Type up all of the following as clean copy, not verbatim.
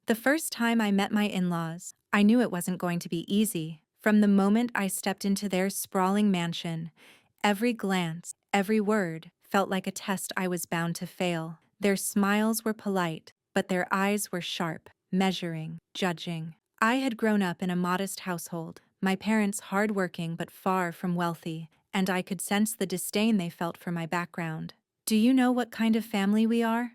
The first time I met my in-laws, I knew it wasn't going to be easy. From the moment I stepped into their sprawling mansion, every glance, every word felt like a test I was bound to fail. Their smiles were polite, but their eyes were sharp, measuring, judging. I had grown up in a modest household, my parents hardworking but far from wealthy, and I could sense the disdain they felt for my background. "Do you know what kind of family we are?"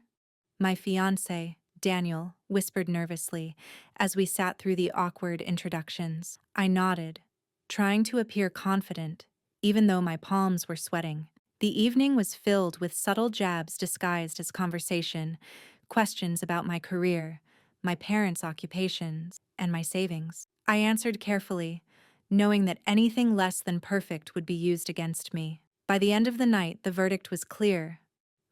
My fiancé, Daniel, whispered nervously as we sat through the awkward introductions. I nodded, trying to appear confident, even though my palms were sweating. The evening was filled with subtle jabs disguised as conversation, questions about my career, my parents' occupations, and my savings. I answered carefully, knowing that anything less than perfect would be used against me. By the end of the night, the verdict was clear.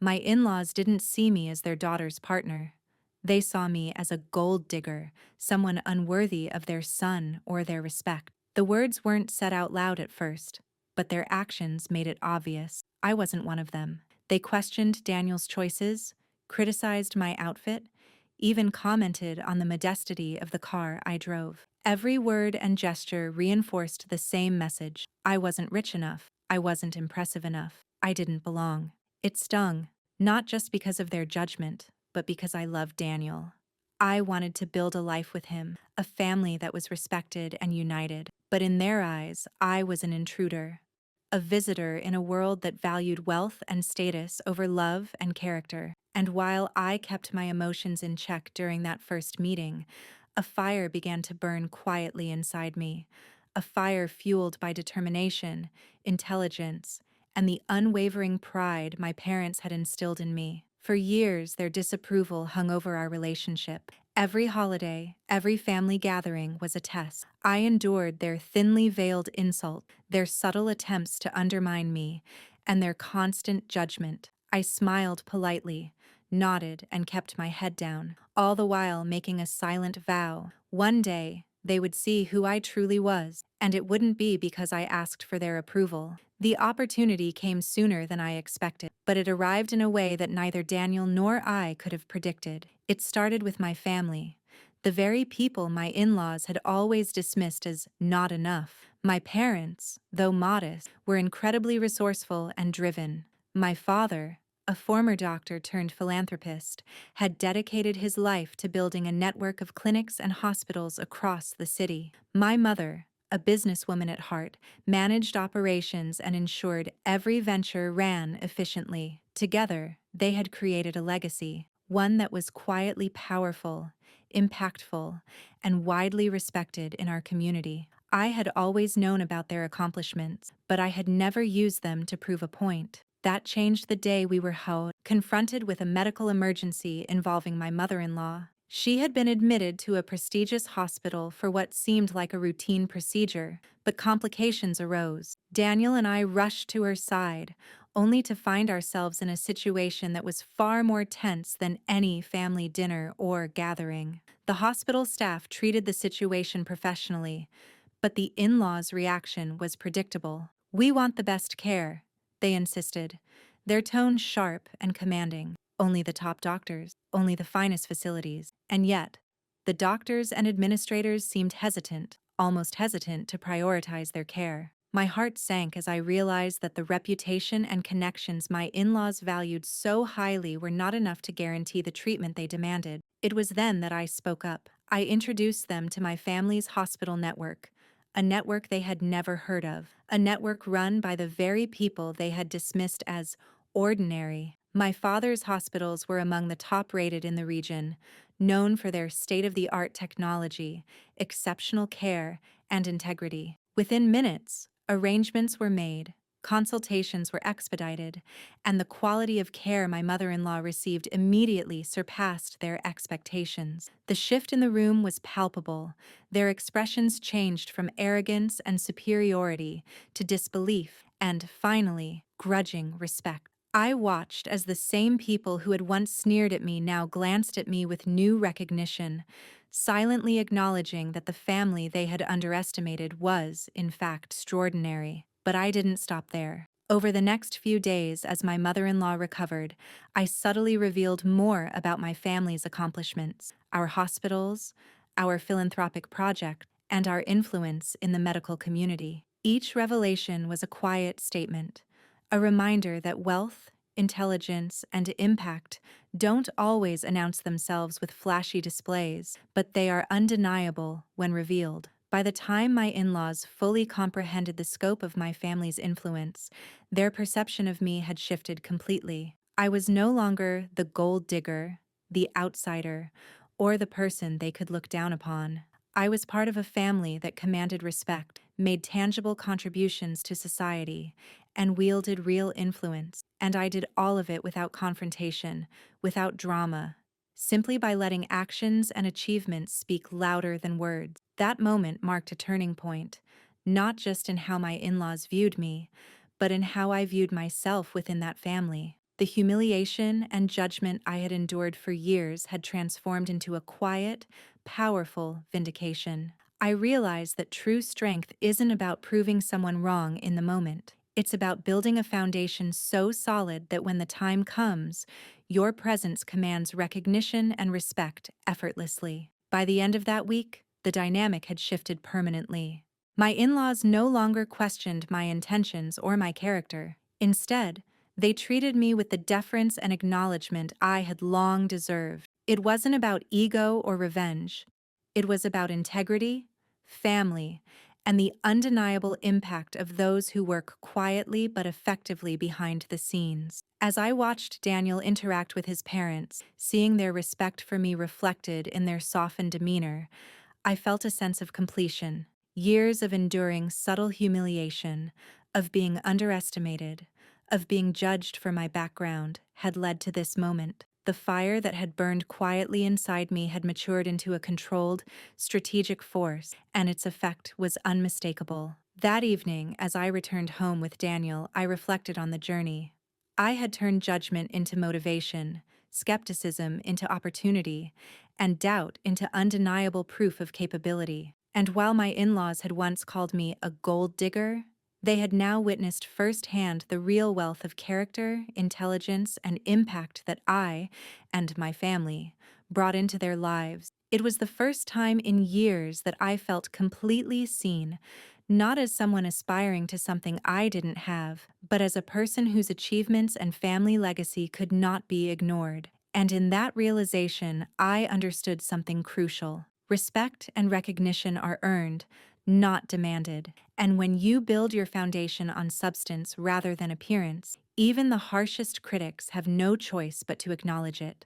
My in-laws didn't see me as their daughter's partner. They saw me as a gold digger, someone unworthy of their son or their respect. The words weren't said out loud at first, but their actions made it obvious. I wasn't one of them. They questioned Daniel's choices, criticized my outfit, even commented on the modesty of the car I drove. Every word and gesture reinforced the same message. I wasn't rich enough. I wasn't impressive enough. I didn't belong. It stung, not just because of their judgment, but because I loved Daniel. I wanted to build a life with him, a family that was respected and united. But in their eyes, I was an intruder, a visitor in a world that valued wealth and status over love and character. And while I kept my emotions in check during that first meeting, a fire began to burn quietly inside me, a fire fueled by determination, intelligence, and the unwavering pride my parents had instilled in me. For years, their disapproval hung over our relationship. Every holiday, every family gathering was a test. I endured their thinly veiled insult, their subtle attempts to undermine me, and their constant judgment. I smiled politely, nodded, and kept my head down, all the while making a silent vow. One day, they would see who I truly was, and it wouldn't be because I asked for their approval. The opportunity came sooner than I expected, but it arrived in a way that neither Daniel nor I could have predicted. It started with my family, the very people my in-laws had always dismissed as not enough. My parents, though modest, were incredibly resourceful and driven. My father, a former doctor turned philanthropist, had dedicated his life to building a network of clinics and hospitals across the city. My mother, a businesswoman at heart, managed operations and ensured every venture ran efficiently. Together, they had created a legacy, one that was quietly powerful, impactful, and widely respected in our community. I had always known about their accomplishments, but I had never used them to prove a point. That changed the day we were confronted with a medical emergency involving my mother-in-law. She had been admitted to a prestigious hospital for what seemed like a routine procedure, but complications arose. Daniel and I rushed to her side, only to find ourselves in a situation that was far more tense than any family dinner or gathering. The hospital staff treated the situation professionally, but the in-laws' reaction was predictable. "We want the best care," they insisted, their tone sharp and commanding. "Only the top doctors, only the finest facilities." And yet, the doctors and administrators seemed hesitant, almost hesitant to prioritize their care. My heart sank as I realized that the reputation and connections my in-laws valued so highly were not enough to guarantee the treatment they demanded. It was then that I spoke up. I introduced them to my family's hospital network, a network they had never heard of, a network run by the very people they had dismissed as ordinary. My father's hospitals were among the top-rated in the region, known for their state-of-the-art technology, exceptional care, and integrity. Within minutes, arrangements were made, consultations were expedited, and the quality of care my mother-in-law received immediately surpassed their expectations. The shift in the room was palpable. Their expressions changed from arrogance and superiority to disbelief and, finally, grudging respect. I watched as the same people who had once sneered at me now glanced at me with new recognition, silently acknowledging that the family they had underestimated was, in fact, extraordinary. But I didn't stop there. Over the next few days, as my mother-in-law recovered, I subtly revealed more about my family's accomplishments, our hospitals, our philanthropic project, and our influence in the medical community. Each revelation was a quiet statement, a reminder that wealth, intelligence, and impact don't always announce themselves with flashy displays, but they are undeniable when revealed. By the time my in-laws fully comprehended the scope of my family's influence, their perception of me had shifted completely. I was no longer the gold digger, the outsider, or the person they could look down upon. I was part of a family that commanded respect, made tangible contributions to society, and wielded real influence. And I did all of it without confrontation, without drama, simply by letting actions and achievements speak louder than words. That moment marked a turning point, not just in how my in-laws viewed me, but in how I viewed myself within that family. The humiliation and judgment I had endured for years had transformed into a quiet, powerful vindication. I realized that true strength isn't about proving someone wrong in the moment. It's about building a foundation so solid that when the time comes, your presence commands recognition and respect effortlessly. By the end of that week, the dynamic had shifted permanently. My in-laws no longer questioned my intentions or my character. Instead, they treated me with the deference and acknowledgement I had long deserved. It wasn't about ego or revenge. It was about integrity, family, and the undeniable impact of those who work quietly but effectively behind the scenes. As I watched Daniel interact with his parents, seeing their respect for me reflected in their softened demeanor, I felt a sense of completion. Years of enduring subtle humiliation, of being underestimated, of being judged for my background, had led to this moment. The fire that had burned quietly inside me had matured into a controlled, strategic force, and its effect was unmistakable. That evening, as I returned home with Daniel, I reflected on the journey. I had turned judgment into motivation, skepticism into opportunity, and doubt into undeniable proof of capability. And while my in-laws had once called me a gold digger, they had now witnessed firsthand the real wealth of character, intelligence, and impact that I, and my family, brought into their lives. It was the first time in years that I felt completely seen, not as someone aspiring to something I didn't have, but as a person whose achievements and family legacy could not be ignored. And in that realization, I understood something crucial. Respect and recognition are earned, not demanded. And when you build your foundation on substance rather than appearance, even the harshest critics have no choice but to acknowledge it.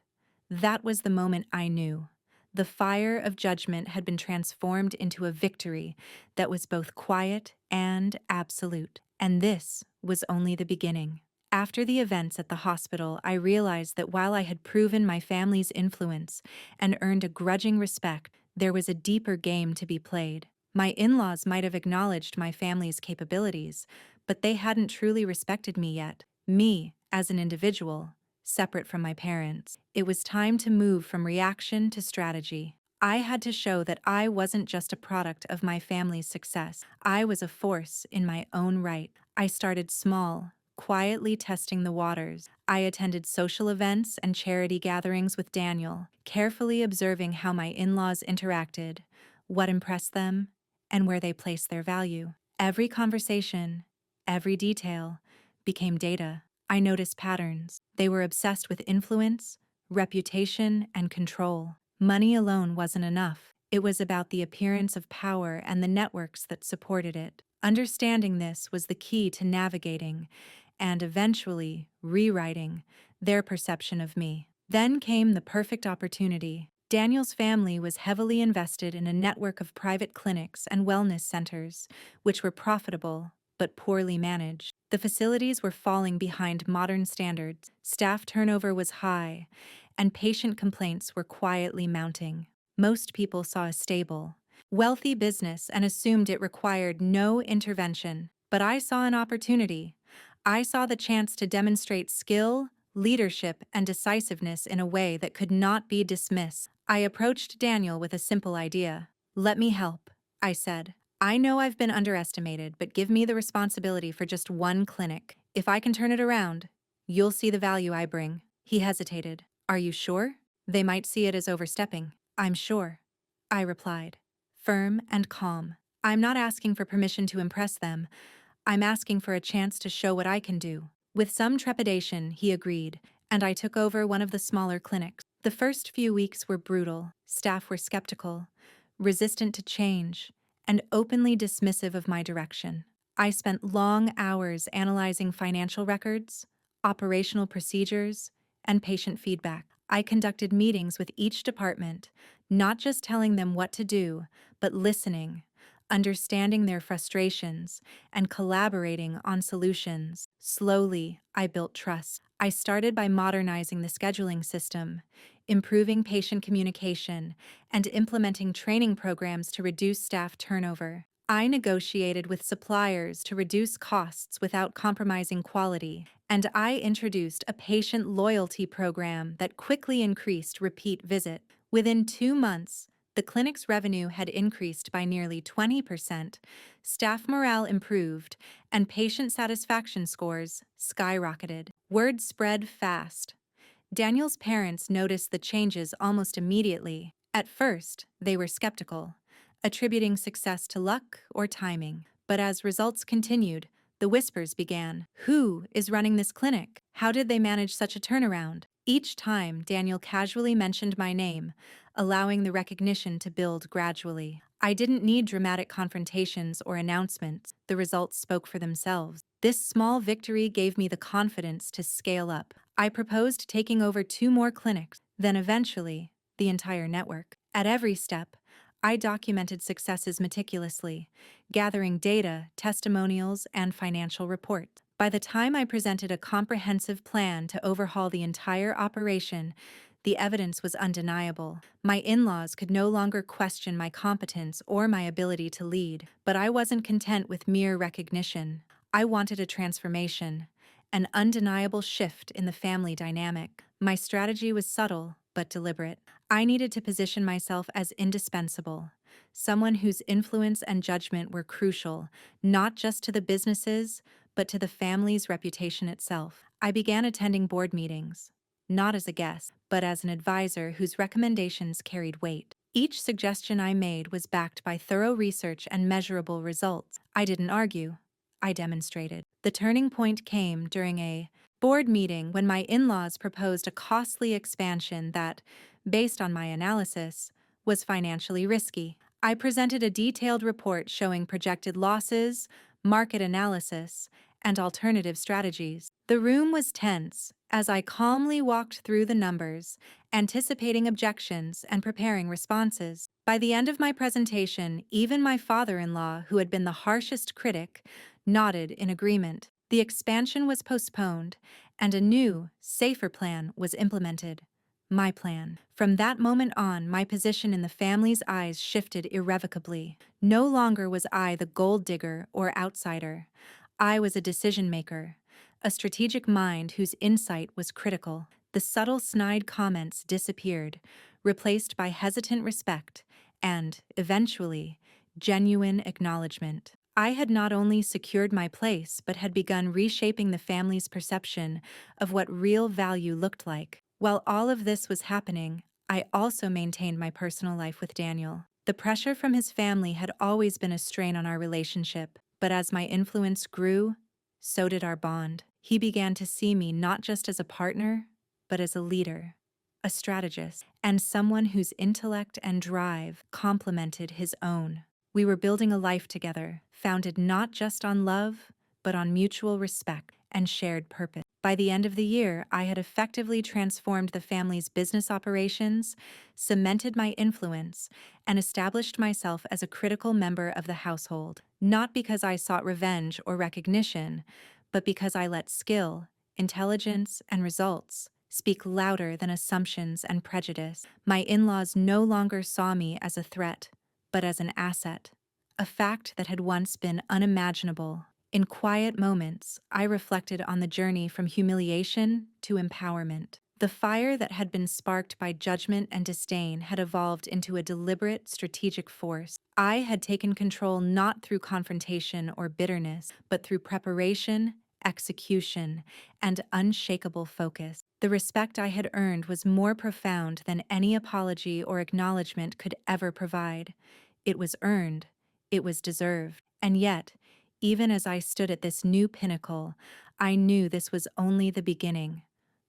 That was the moment I knew. The fire of judgment had been transformed into a victory that was both quiet and absolute. And this was only the beginning. After the events at the hospital, I realized that while I had proven my family's influence and earned a grudging respect, there was a deeper game to be played. My in-laws might have acknowledged my family's capabilities, but they hadn't truly respected me yet. Me, as an individual, separate from my parents. It was time to move from reaction to strategy. I had to show that I wasn't just a product of my family's success. I was a force in my own right. I started small, quietly testing the waters. I attended social events and charity gatherings with Daniel, carefully observing how my in-laws interacted, what impressed them, and where they placed their value. Every conversation, every detail, became data. I noticed patterns. They were obsessed with influence, reputation, and control. Money alone wasn't enough. It was about the appearance of power and the networks that supported it. Understanding this was the key to navigating and eventually rewriting their perception of me. Then came the perfect opportunity. Daniel's family was heavily invested in a network of private clinics and wellness centers, which were profitable but poorly managed. The facilities were falling behind modern standards, staff turnover was high, and patient complaints were quietly mounting. Most people saw a stable, wealthy business and assumed it required no intervention. But I saw an opportunity. I saw the chance to demonstrate skill, leadership, and decisiveness in a way that could not be dismissed. I approached Daniel with a simple idea. "Let me help," I said. "I know I've been underestimated, but give me the responsibility for just one clinic. If I can turn it around, you'll see the value I bring. He hesitated. Are you sure? They might see it as overstepping. I'm sure, I replied, firm and calm. I'm not asking for permission to impress them. I'm asking for a chance to show what I can do. With some trepidation, he agreed, and I took over one of the smaller clinics. The first few weeks were brutal. Staff were skeptical, resistant to change, and openly dismissive of my direction. I spent long hours analyzing financial records, operational procedures, and patient feedback. I conducted meetings with each department, not just telling them what to do, but listening, understanding their frustrations, and collaborating on solutions. Slowly, I built trust. I started by modernizing the scheduling system, improving patient communication, and implementing training programs to reduce staff turnover. I negotiated with suppliers to reduce costs without compromising quality, and I introduced a patient loyalty program that quickly increased repeat visit. Within 2 months, the clinic's revenue had increased by nearly 20%, staff morale improved, and patient satisfaction scores skyrocketed. Word spread fast. Daniel's parents noticed the changes almost immediately. At first, they were skeptical, attributing success to luck or timing. But as results continued, the whispers began. Who is running this clinic? How did they manage such a turnaround? Each time, Daniel casually mentioned my name, allowing the recognition to build gradually. I didn't need dramatic confrontations or announcements. The results spoke for themselves. This small victory gave me the confidence to scale up. I proposed taking over 2 more clinics, then eventually, the entire network. At every step, I documented successes meticulously, gathering data, testimonials, and financial reports. By the time I presented a comprehensive plan to overhaul the entire operation, the evidence was undeniable. My in-laws could no longer question my competence or my ability to lead, but I wasn't content with mere recognition. I wanted a transformation, an undeniable shift in the family dynamic. My strategy was subtle but deliberate. I needed to position myself as indispensable, someone whose influence and judgment were crucial, not just to the businesses, but to the family's reputation itself. I began attending board meetings, not as a guest, but as an advisor whose recommendations carried weight. Each suggestion I made was backed by thorough research and measurable results. I didn't argue, I demonstrated. The turning point came during a board meeting when my in-laws proposed a costly expansion that, based on my analysis, was financially risky. I presented a detailed report showing projected losses, market analysis, and alternative strategies. The room was tense as I calmly walked through the numbers, anticipating objections and preparing responses. By the end of my presentation, even my father-in-law, who had been the harshest critic, nodded in agreement. The expansion was postponed, and a new, safer plan was implemented. My plan. From that moment on, my position in the family's eyes shifted irrevocably. No longer was I the gold digger or outsider. I was a decision maker, a strategic mind whose insight was critical. The subtle snide comments disappeared, replaced by hesitant respect and, eventually, genuine acknowledgement. I had not only secured my place but had begun reshaping the family's perception of what real value looked like. While all of this was happening, I also maintained my personal life with Daniel. The pressure from his family had always been a strain on our relationship, but as my influence grew, so did our bond. He began to see me not just as a partner, but as a leader, a strategist, and someone whose intellect and drive complemented his own. We were building a life together, founded not just on love, but on mutual respect and shared purpose. By the end of the year, I had effectively transformed the family's business operations, cemented my influence, and established myself as a critical member of the household. Not because I sought revenge or recognition, but because I let skill, intelligence, and results speak louder than assumptions and prejudice. My in-laws no longer saw me as a threat, but as an asset, a fact that had once been unimaginable. In quiet moments, I reflected on the journey from humiliation to empowerment. The fire that had been sparked by judgment and disdain had evolved into a deliberate, strategic force. I had taken control not through confrontation or bitterness, but through preparation execution, and unshakable focus. The respect I had earned was more profound than any apology or acknowledgement could ever provide. It was earned, it was deserved. And yet, even as I stood at this new pinnacle, I knew this was only the beginning.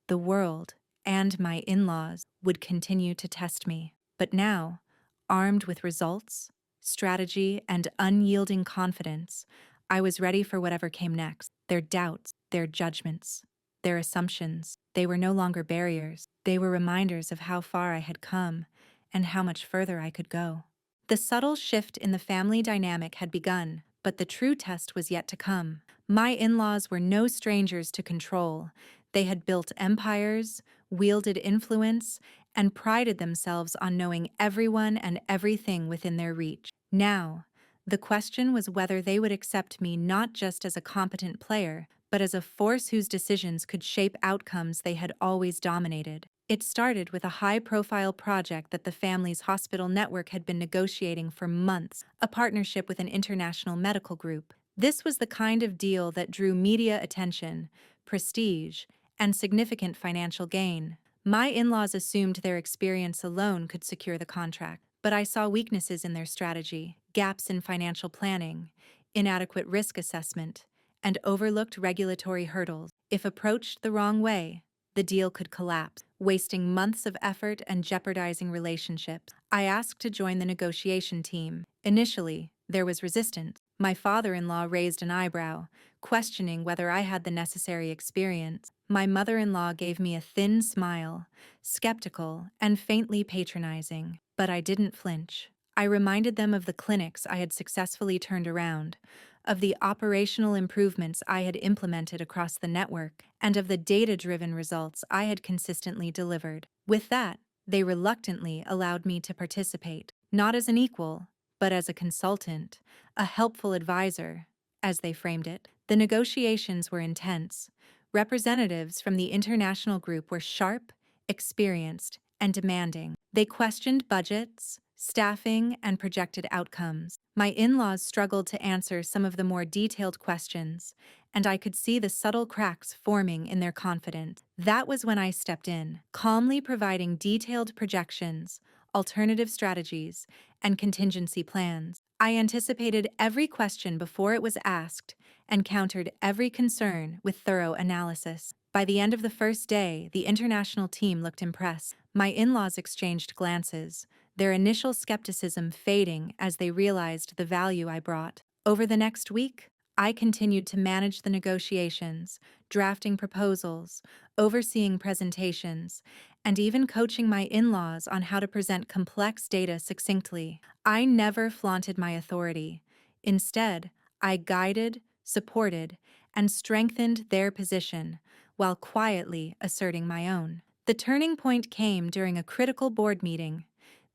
The world, and my in-laws, would continue to test me. But now, armed with results, strategy, and unyielding confidence, I was ready for whatever came next. Their doubts, their judgments, their assumptions, they were no longer barriers. They were reminders of how far I had come and how much further I could go. The subtle shift in the family dynamic had begun, but the true test was yet to come. My in-laws were no strangers to control. They had built empires, wielded influence, and prided themselves on knowing everyone and everything within their reach. Now, the question was whether they would accept me not just as a competent player, but as a force whose decisions could shape outcomes they had always dominated. It started with a high-profile project that the family's hospital network had been negotiating for months, a partnership with an international medical group. This was the kind of deal that drew media attention, prestige, and significant financial gain. My in-laws assumed their experience alone could secure the contract, but I saw weaknesses in their strategy, gaps in financial planning, inadequate risk assessment, and overlooked regulatory hurdles. If approached the wrong way, the deal could collapse, wasting months of effort and jeopardizing relationships. I asked to join the negotiation team. Initially, there was resistance. My father-in-law raised an eyebrow, questioning whether I had the necessary experience. My mother-in-law gave me a thin smile, skeptical and faintly patronizing, but I didn't flinch. I reminded them of the clinics I had successfully turned around, of the operational improvements I had implemented across the network, and of the data-driven results I had consistently delivered. With that, they reluctantly allowed me to participate, not as an equal, but as a consultant, a helpful advisor, as they framed it. The negotiations were intense. Representatives from the international group were sharp, experienced, and demanding. They questioned budgets, staffing, and projected outcomes. My in-laws struggled to answer some of the more detailed questions, and I could see the subtle cracks forming in their confidence. That was when I stepped in, calmly providing detailed projections, alternative strategies, and contingency plans. I anticipated every question before it was asked and countered every concern with thorough analysis. By the end of the first day, the international team looked impressed. My in-laws exchanged glances, their initial skepticism fading as they realized the value I brought. Over the next week, I continued to manage the negotiations, drafting proposals, overseeing presentations, and even coaching my in-laws on how to present complex data succinctly. I never flaunted my authority. Instead, I guided, supported, and strengthened their position, while quietly asserting my own. The turning point came during a critical board meeting.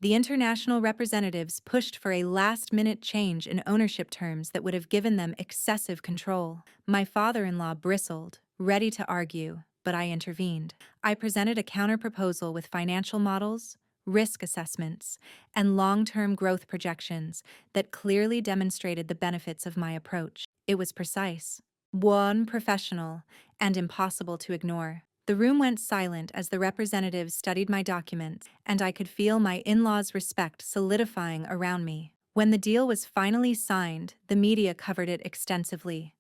The international representatives pushed for a last-minute change in ownership terms that would have given them excessive control. My father-in-law bristled, ready to argue, but I intervened. I presented a counter-proposal with financial models, risk assessments, and long-term growth projections that clearly demonstrated the benefits of my approach. It was precise, professional, and impossible to ignore. The room went silent as the representatives studied my documents, and I could feel my in-laws' respect solidifying around me. When the deal was finally signed, the media covered it extensively.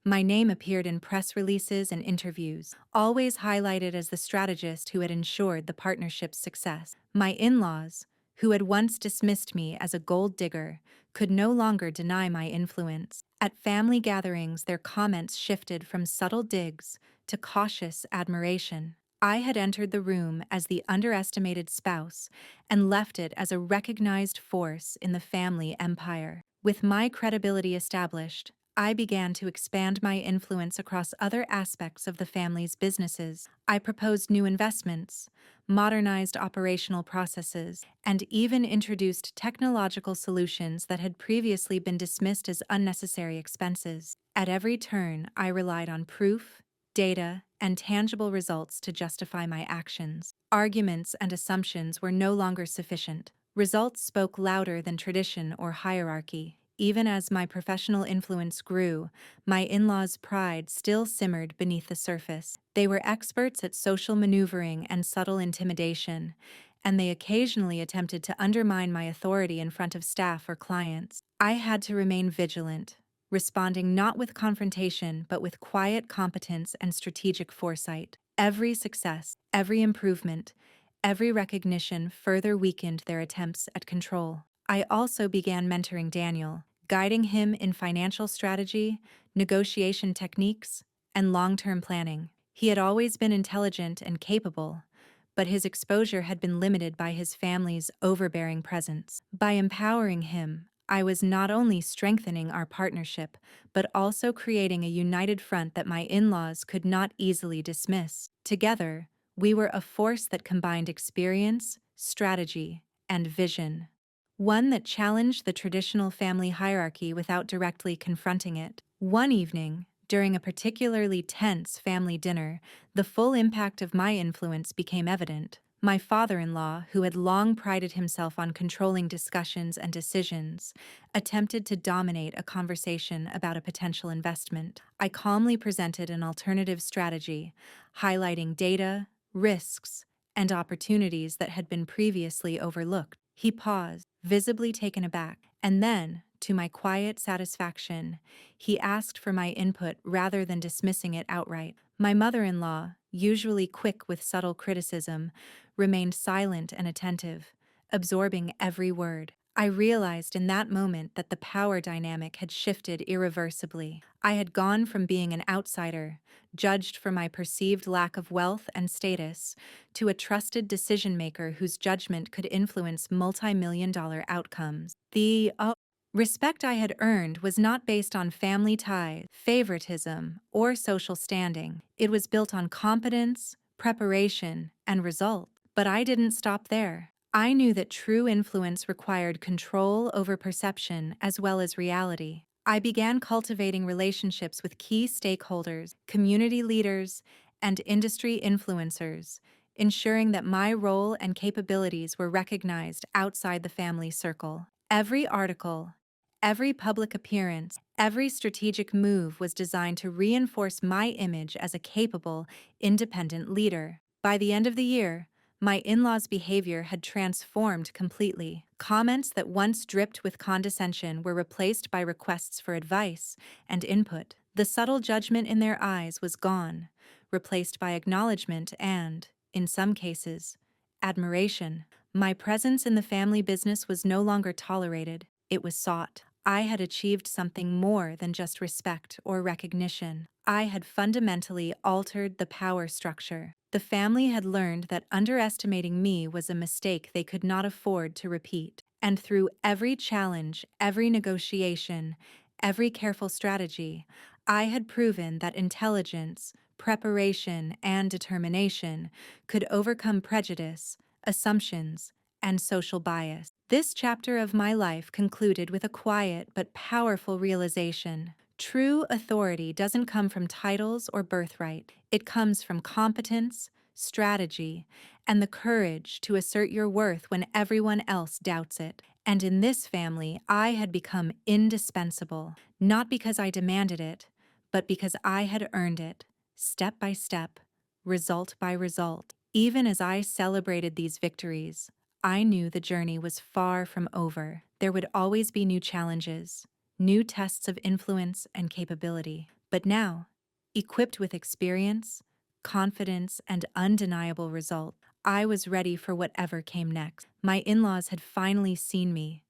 My name appeared in press releases and interviews, always highlighted as the strategist who had ensured the partnership's success. My in-laws, who had once dismissed me as a gold digger, could no longer deny my influence. At family gatherings, their comments shifted from subtle digs to cautious admiration. I had entered the room as the underestimated spouse and left it as a recognized force in the family empire. With my credibility established, I began to expand my influence across other aspects of the family's businesses. I proposed new investments, modernized operational processes, and even introduced technological solutions that had previously been dismissed as unnecessary expenses. At every turn, I relied on proof, data, and tangible results to justify my actions. Arguments and assumptions were no longer sufficient. Results spoke louder than tradition or hierarchy. even as my professional influence grew, my in-laws' pride still simmered beneath the surface. They were experts at social maneuvering and subtle intimidation, and they occasionally attempted to undermine my authority in front of staff or clients. I had to remain vigilant, responding not with confrontation but with quiet competence and strategic foresight. Every success, every improvement, every recognition further weakened their attempts at control. I also began mentoring Daniel, guiding him in financial strategy, negotiation techniques, and long-term planning. He had always been intelligent and capable, but his exposure had been limited by his family's overbearing presence. By empowering him, I was not only strengthening our partnership, but also creating a united front that my in-laws could not easily dismiss. Together, we were a force that combined experience, strategy, and vision. One that challenged the traditional family hierarchy without directly confronting it. One evening, during a particularly tense family dinner, the full impact of my influence became evident. My father-in-law, who had long prided himself on controlling discussions and decisions, attempted to dominate a conversation about a potential investment. I calmly presented an alternative strategy, highlighting data, risks, and opportunities that had been previously overlooked. He paused, visibly taken aback, and then, to my quiet satisfaction, he asked for my input rather than dismissing it outright. My mother-in-law, usually quick with subtle criticism, remained silent and attentive, absorbing every word. I realized in that moment that the power dynamic had shifted irreversibly. I had gone from being an outsider, judged for my perceived lack of wealth and status, to a trusted decision-maker whose judgment could influence multi-million-dollar outcomes. The respect I had earned was not based on family ties, favoritism, or social standing. It was built on competence, preparation, and result. But I didn't stop there. I knew that true influence required control over perception as well as reality. I began cultivating relationships with key stakeholders, community leaders, and industry influencers, ensuring that my role and capabilities were recognized outside the family circle. Every article, every public appearance, every strategic move was designed to reinforce my image as a capable, independent leader. By the end of the year, my in-laws' behavior had transformed completely. Comments that once dripped with condescension were replaced by requests for advice and input. The subtle judgment in their eyes was gone, replaced by acknowledgement and, in some cases, admiration. My presence in the family business was no longer tolerated, it was sought. I had achieved something more than just respect or recognition. I had fundamentally altered the power structure. The family had learned that underestimating me was a mistake they could not afford to repeat. And through every challenge, every negotiation, every careful strategy, I had proven that intelligence, preparation, and determination could overcome prejudice, assumptions, and social bias. This chapter of my life concluded with a quiet but powerful realization. True authority doesn't come from titles or birthright. It comes from competence, strategy, and the courage to assert your worth when everyone else doubts it. And in this family, I had become indispensable, not because I demanded it, but because I had earned it, step by step, result by result. Even as I celebrated these victories, I knew the journey was far from over. There would always be new challenges, new tests of influence and capability. But now, equipped with experience, confidence, and undeniable result, I was ready for whatever came next. My in-laws had finally seen me,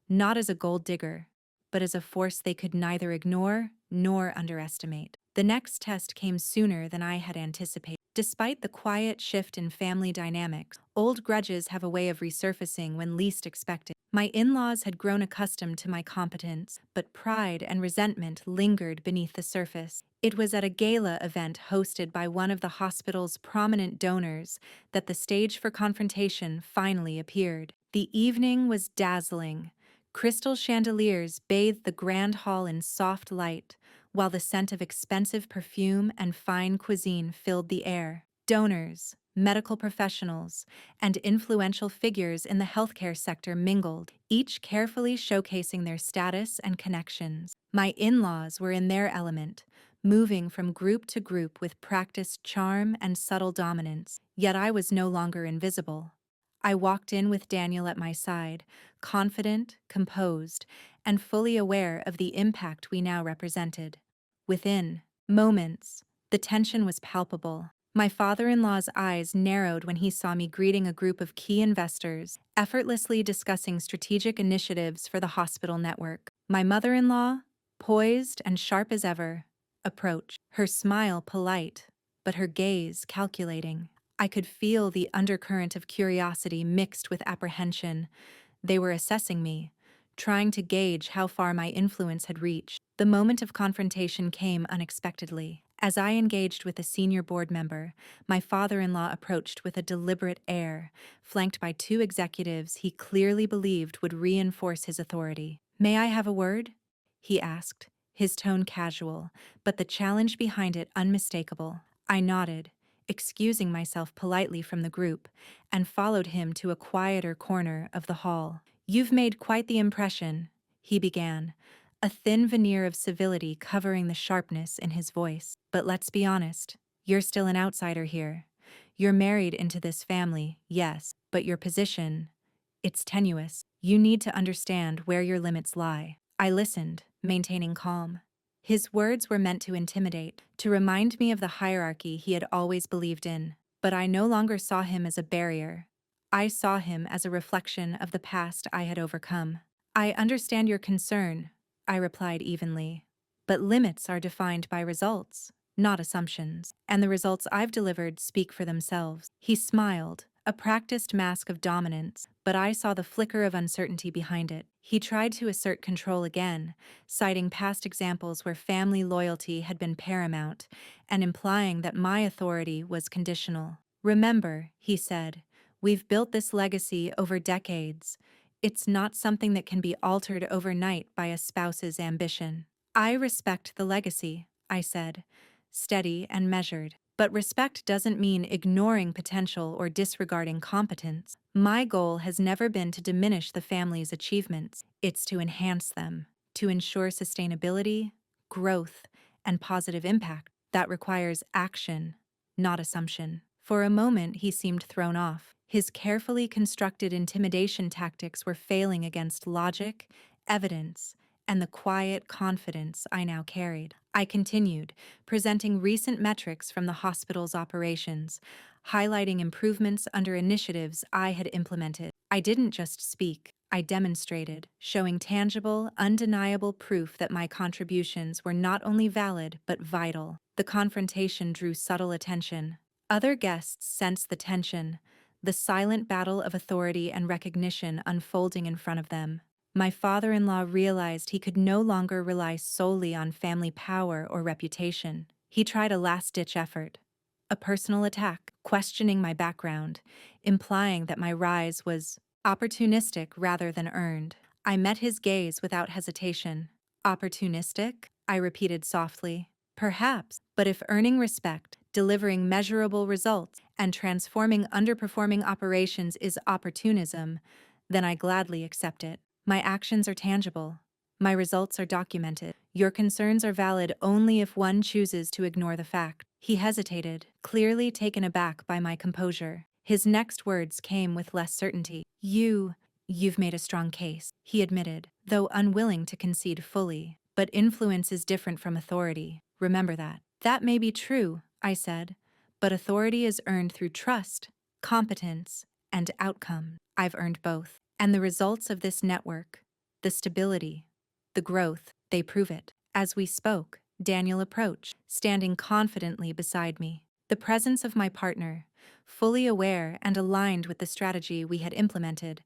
not as a gold digger, but as a force they could neither ignore nor underestimate. The next test came sooner than I had anticipated. Despite the quiet shift in family dynamics, old grudges have a way of resurfacing when least expected. My in-laws had grown accustomed to my competence, but pride and resentment lingered beneath the surface. It was at a gala event hosted by one of the hospital's prominent donors that the stage for confrontation finally appeared. The evening was dazzling. Crystal chandeliers bathed the grand hall in soft light, while the scent of expensive perfume and fine cuisine filled the air. Donors, medical professionals, and influential figures in the healthcare sector mingled, each carefully showcasing their status and connections. My in-laws were in their element, moving from group to group with practiced charm and subtle dominance, yet I was no longer invisible. I walked in with Daniel at my side, confident, composed, and fully aware of the impact we now represented. Within moments, the tension was palpable. My father-in-law's eyes narrowed when he saw me greeting a group of key investors, effortlessly discussing strategic initiatives for the hospital network. My mother-in-law, poised and sharp as ever, approached, her smile polite, but her gaze calculating. I could feel the undercurrent of curiosity mixed with apprehension. They were assessing me, trying to gauge how far my influence had reached. The moment of confrontation came unexpectedly. As I engaged with a senior board member, my father-in-law approached with a deliberate air, flanked by two executives he clearly believed would reinforce his authority. "May I have a word?" he asked, his tone casual, but the challenge behind it unmistakable. I nodded, excusing myself politely from the group, and followed him to a quieter corner of the hall. "You've made quite the impression," he began, a thin veneer of civility covering the sharpness in his voice. "But let's be honest, you're still an outsider here. You're married into this family, yes, but your position, it's tenuous. You need to understand where your limits lie." I listened, maintaining calm. His words were meant to intimidate, to remind me of the hierarchy he had always believed in. But I no longer saw him as a barrier. I saw him as a reflection of the past I had overcome. "I understand your concern," I replied evenly. "But limits are defined by results, not assumptions. And the results I've delivered speak for themselves." He smiled, a practiced mask of dominance, but I saw the flicker of uncertainty behind it. He tried to assert control again, citing past examples where family loyalty had been paramount, and implying that my authority was conditional. "Remember," he said, "we've built this legacy over decades. It's not something that can be altered overnight by a spouse's ambition." "I respect the legacy," I said, steady and measured. "But respect doesn't mean ignoring potential or disregarding competence. My goal has never been to diminish the family's achievements. It's to enhance them, to ensure sustainability, growth, and positive impact. That requires action, not assumption." For a moment, he seemed thrown off. His carefully constructed intimidation tactics were failing against logic, evidence, and the quiet confidence I now carried. I continued, presenting recent metrics from the hospital's operations, highlighting improvements under initiatives I had implemented. I didn't just speak, I demonstrated, showing tangible, undeniable proof that my contributions were not only valid but vital. The confrontation drew subtle attention. Other guests sensed the tension, the silent battle of authority and recognition unfolding in front of them. My father-in-law realized he could no longer rely solely on family power or reputation. He tried a last-ditch effort, a personal attack, questioning my background, implying that my rise was opportunistic rather than earned. I met his gaze without hesitation. "Opportunistic?" I repeated softly. "Perhaps, but if earning respect, delivering measurable results, and transforming underperforming operations is opportunism, then I gladly accept it. My actions are tangible. My results are documented. Your concerns are valid only if one chooses to ignore the fact." He hesitated, clearly taken aback by my composure. His next words came with less certainty. You've made a strong case," he admitted, though unwilling to concede fully. "But influence is different from authority. Remember that." "That may be true," I said, "but authority is earned through trust, competence, and outcome. I've earned both. And the results of this network, the stability, the growth, they prove it." As we spoke, Daniel approached, standing confidently beside me. The presence of my partner, fully aware and aligned with the strategy we had implemented,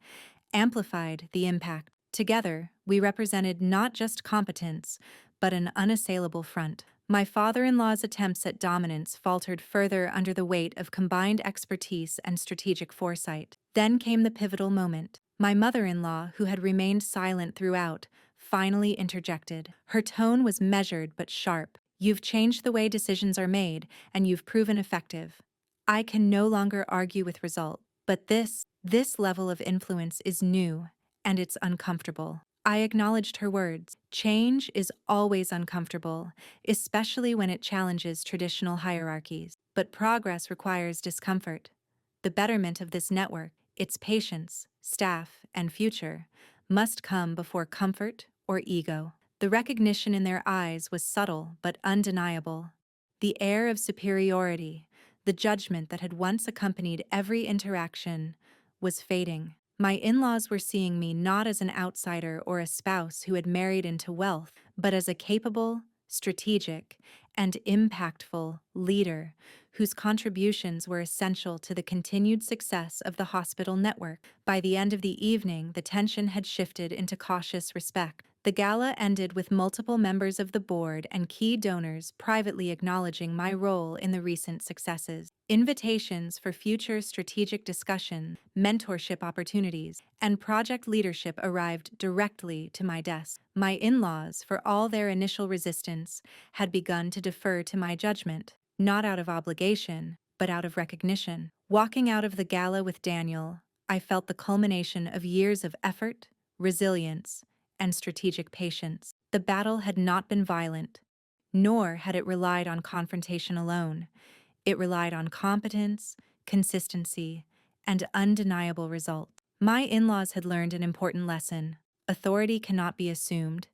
amplified the impact. Together, we represented not just competence, but an unassailable front. My father-in-law's attempts at dominance faltered further under the weight of combined expertise and strategic foresight. Then came the pivotal moment. My mother-in-law, who had remained silent throughout, finally interjected. Her tone was measured but sharp. "You've changed the way decisions are made, and you've proven effective. I can no longer argue with result, but this level of influence is new and it's uncomfortable. I acknowledged her words. Change is always uncomfortable, especially when it challenges traditional hierarchies. But progress requires discomfort. The betterment of this network, its patients, staff, and future, must come before comfort or ego. The recognition in their eyes was subtle but undeniable. The air of superiority, the judgment that had once accompanied every interaction, was fading. My in-laws were seeing me not as an outsider or a spouse who had married into wealth, but as a capable, strategic, and impactful leader whose contributions were essential to the continued success of the hospital network. By the end of the evening, the tension had shifted into cautious respect. The gala ended with multiple members of the board and key donors privately acknowledging my role in the recent successes. Invitations for future strategic discussion, mentorship opportunities, and project leadership arrived directly to my desk. My in-laws, for all their initial resistance, had begun to defer to my judgment, not out of obligation, but out of recognition. Walking out of the gala with Daniel, I felt the culmination of years of effort, resilience, and strategic patience. The battle had not been violent, nor had it relied on confrontation alone. It relied on competence, consistency, and undeniable results. My in-laws had learned an important lesson. Authority cannot be assumed,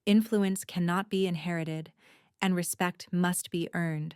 influence cannot be inherited, and respect must be earned.